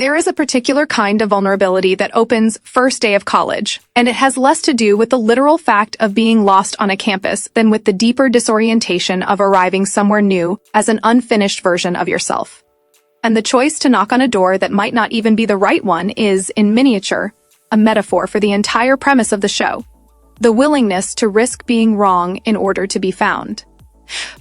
There is a particular kind of vulnerability that opens first day of college, and it has less to do with the literal fact of being lost on a campus than with the deeper disorientation of arriving somewhere new as an unfinished version of yourself. And the choice to knock on a door that might not even be the right one is, in miniature, a metaphor for the entire premise of the show: the willingness to risk being wrong in order to be found.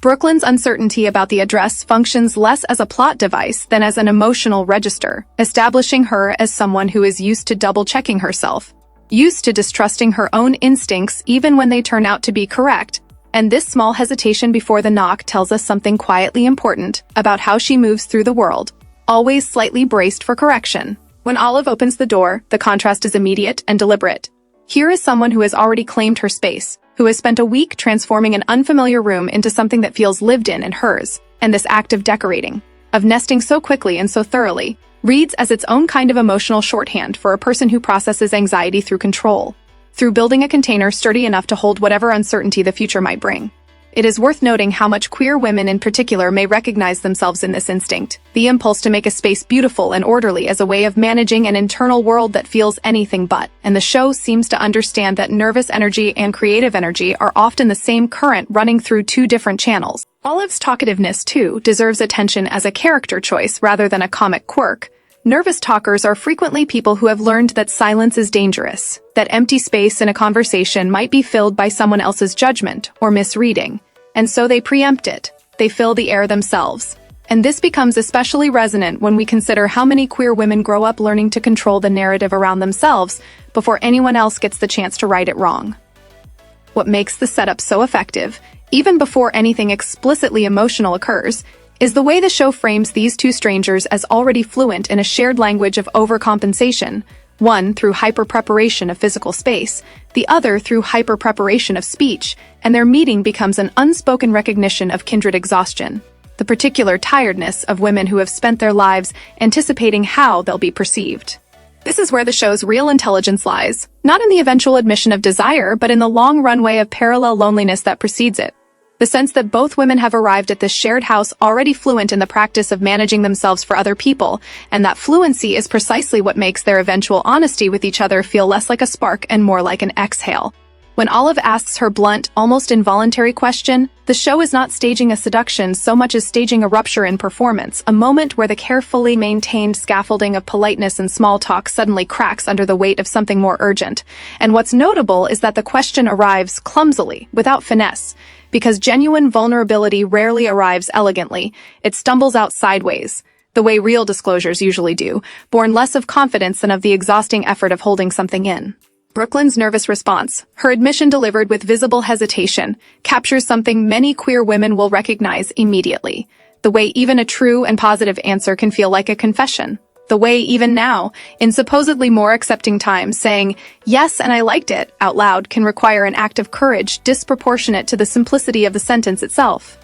Brooklyn's uncertainty about the address functions less as a plot device than as an emotional register, establishing her as someone who is used to double-checking herself, used to distrusting her own instincts even when they turn out to be correct. And this small hesitation before the knock tells us something quietly important about how she moves through the world, always slightly braced for correction. When Olive opens the door, the contrast is immediate and deliberate. Here is someone who has already claimed her space, who has spent a week transforming an unfamiliar room into something that feels lived in and hers, and this act of decorating, of nesting so quickly and so thoroughly, reads as its own kind of emotional shorthand for a person who processes anxiety through control, through building a container sturdy enough to hold whatever uncertainty the future might bring. It is worth noting how much queer women in particular may recognize themselves in this instinct, the impulse to make a space beautiful and orderly as a way of managing an internal world that feels anything but, and the show seems to understand that nervous energy and creative energy are often the same current running through two different channels. Olive's talkativeness, too, deserves attention as a character choice rather than a comic quirk. Nervous talkers are frequently people who have learned that silence is dangerous, that empty space in a conversation might be filled by someone else's judgment or misreading, and so they preempt it. They fill the air themselves. And this becomes especially resonant when we consider how many queer women grow up learning to control the narrative around themselves before anyone else gets the chance to right it wrong. What makes the setup so effective, even before anything explicitly emotional occurs, is the way the show frames these two strangers as already fluent in a shared language of overcompensation, one through hyper-preparation of physical space, the other through hyper-preparation of speech, and their meeting becomes an unspoken recognition of kindred exhaustion, the particular tiredness of women who have spent their lives anticipating how they'll be perceived. This is where the show's real intelligence lies, not in the eventual admission of desire, but in the long runway of parallel loneliness that precedes it. The sense that both women have arrived at this shared house already fluent in the practice of managing themselves for other people, and that fluency is precisely what makes their eventual honesty with each other feel less like a spark and more like an exhale. When Olive asks her blunt, almost involuntary question, the show is not staging a seduction so much as staging a rupture in performance, a moment where the carefully maintained scaffolding of politeness and small talk suddenly cracks under the weight of something more urgent. And what's notable is that the question arrives clumsily, without finesse, because genuine vulnerability rarely arrives elegantly. It stumbles out sideways, the way real disclosures usually do, born less of confidence than of the exhausting effort of holding something in. Brooklyn's nervous response, her admission delivered with visible hesitation, captures something many queer women will recognize immediately. The way even a true and positive answer can feel like a confession. The way even now, in supposedly more accepting times, saying, "Yes, and I liked it," out loud can require an act of courage disproportionate to the simplicity of the sentence itself.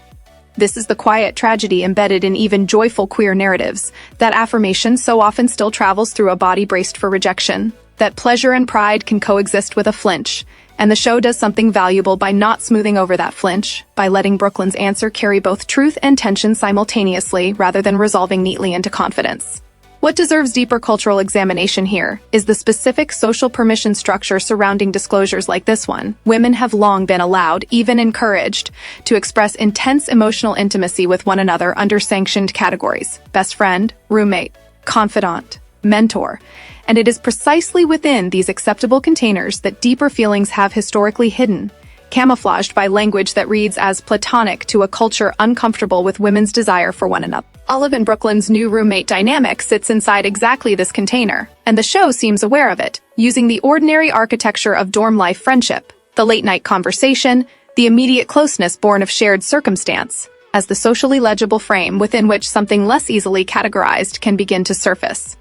This is the quiet tragedy embedded in even joyful queer narratives, that affirmation so often still travels through a body braced for rejection, that pleasure and pride can coexist with a flinch, and the show does something valuable by not smoothing over that flinch, by letting Brooklyn's answer carry both truth and tension simultaneously rather than resolving neatly into confidence. What deserves deeper cultural examination here is the specific social permission structure surrounding disclosures like this one. Women have long been allowed, even encouraged, to express intense emotional intimacy with one another under sanctioned categories: best friend, roommate, confidant, mentor. And it is precisely within these acceptable containers that deeper feelings have historically hidden, camouflaged by language that reads as platonic to a culture uncomfortable with women's desire for one another. Olive and Brooklyn's new roommate dynamic sits inside exactly this container, and the show seems aware of it, using the ordinary architecture of dorm life friendship, the late-night conversation, the immediate closeness born of shared circumstance, as the socially legible frame within which something less easily categorized can begin to surface.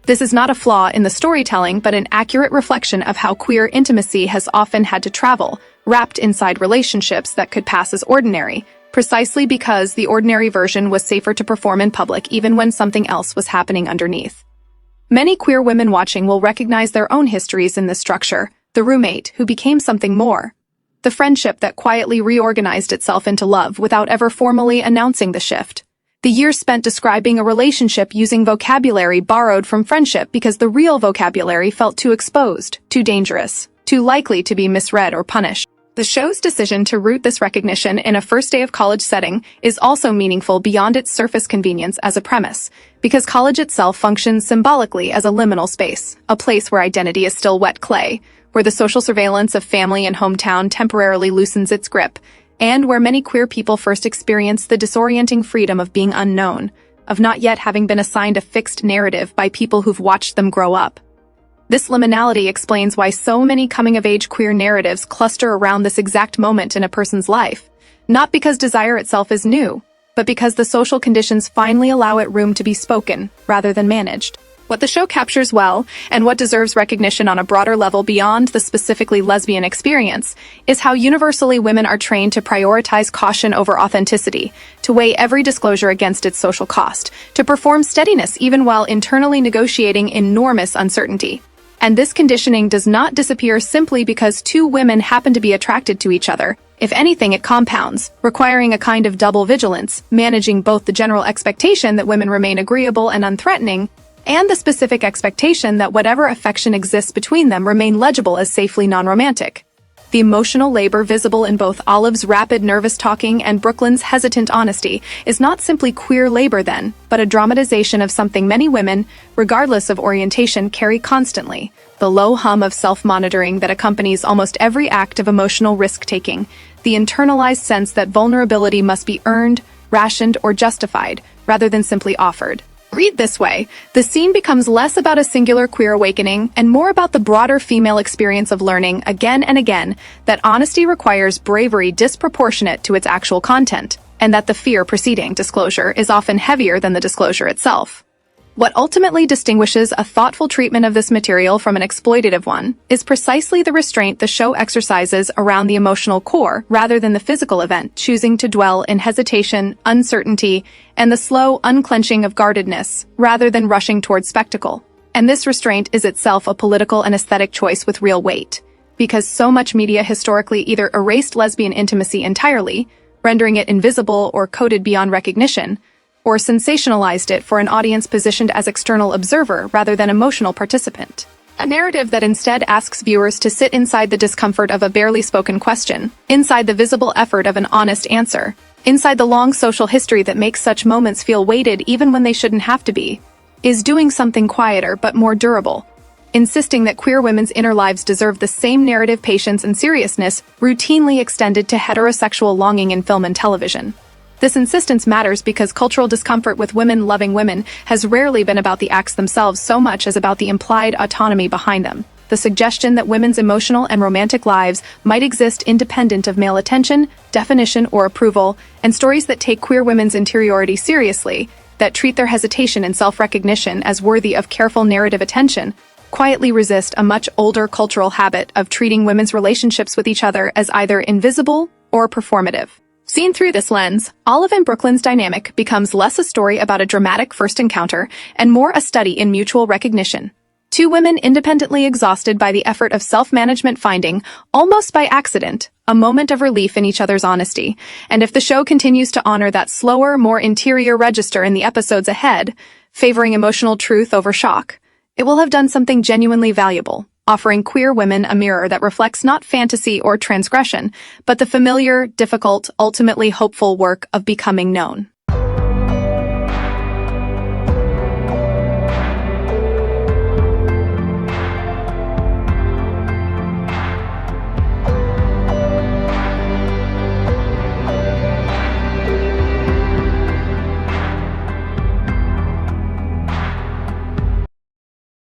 This is not a flaw in the storytelling, but an accurate reflection of how queer intimacy has often had to travel, wrapped inside relationships that could pass as ordinary, precisely because the ordinary version was safer to perform in public even when something else was happening underneath. Many queer women watching will recognize their own histories in this structure: the roommate who became something more, the friendship that quietly reorganized itself into love without ever formally announcing the shift, The years spent describing a relationship using vocabulary borrowed from friendship because the real vocabulary felt too exposed, too dangerous, too likely to be misread or punished. The show's decision to root this recognition in a first day of college setting is also meaningful beyond its surface convenience as a premise, because college itself functions symbolically as a liminal space, a place where identity is still wet clay, where the social surveillance of family and hometown temporarily loosens its grip, and where many queer people first experience the disorienting freedom of being unknown, of not yet having been assigned a fixed narrative by people who've watched them grow up. This liminality explains why so many coming-of-age queer narratives cluster around this exact moment in a person's life, not because desire itself is new, but because the social conditions finally allow it room to be spoken, rather than managed. What the show captures well, and what deserves recognition on a broader level beyond the specifically lesbian experience, is how universally women are trained to prioritize caution over authenticity, to weigh every disclosure against its social cost, to perform steadiness even while internally negotiating enormous uncertainty. And this conditioning does not disappear simply because two women happen to be attracted to each other. If anything, it compounds, requiring a kind of double vigilance, managing both the general expectation that women remain agreeable and unthreatening, and the specific expectation that whatever affection exists between them remain legible as safely non-romantic. The emotional labor visible in both Olive's rapid nervous talking and Brooklyn's hesitant honesty is not simply queer labor then, but a dramatization of something many women, regardless of orientation, carry constantly: the low hum of self-monitoring that accompanies almost every act of emotional risk-taking, the internalized sense that vulnerability must be earned, rationed, or justified, rather than simply offered. Read this way, the scene becomes less about a singular queer awakening and more about the broader female experience of learning again and again that honesty requires bravery disproportionate to its actual content, and that the fear preceding disclosure is often heavier than the disclosure itself. What ultimately distinguishes a thoughtful treatment of this material from an exploitative one is precisely the restraint the show exercises around the emotional core rather than the physical event, choosing to dwell in hesitation, uncertainty, and the slow unclenching of guardedness rather than rushing towards spectacle. And this restraint is itself a political and aesthetic choice with real weight, because so much media historically either erased lesbian intimacy entirely, rendering it invisible or coded beyond recognition, or sensationalized it for an audience positioned as external observer rather than emotional participant. A narrative that instead asks viewers to sit inside the discomfort of a barely spoken question, inside the visible effort of an honest answer, inside the long social history that makes such moments feel weighted even when they shouldn't have to be, is doing something quieter but more durable, insisting that queer women's inner lives deserve the same narrative patience and seriousness routinely extended to heterosexual longing in film and television. This insistence matters because cultural discomfort with women loving women has rarely been about the acts themselves so much as about the implied autonomy behind them. The suggestion that women's emotional and romantic lives might exist independent of male attention, definition, or approval, and stories that take queer women's interiority seriously, that treat their hesitation and self-recognition as worthy of careful narrative attention, quietly resist a much older cultural habit of treating women's relationships with each other as either invisible or performative. Seen through this lens, Olive and Brooklyn's dynamic becomes less a story about a dramatic first encounter and more a study in mutual recognition. Two women independently exhausted by the effort of self-management finding, almost by accident, a moment of relief in each other's honesty. And if the show continues to honor that slower, more interior register in the episodes ahead, favoring emotional truth over shock, it will have done something genuinely valuable, offering queer women a mirror that reflects not fantasy or transgression, but the familiar, difficult, ultimately hopeful work of becoming known.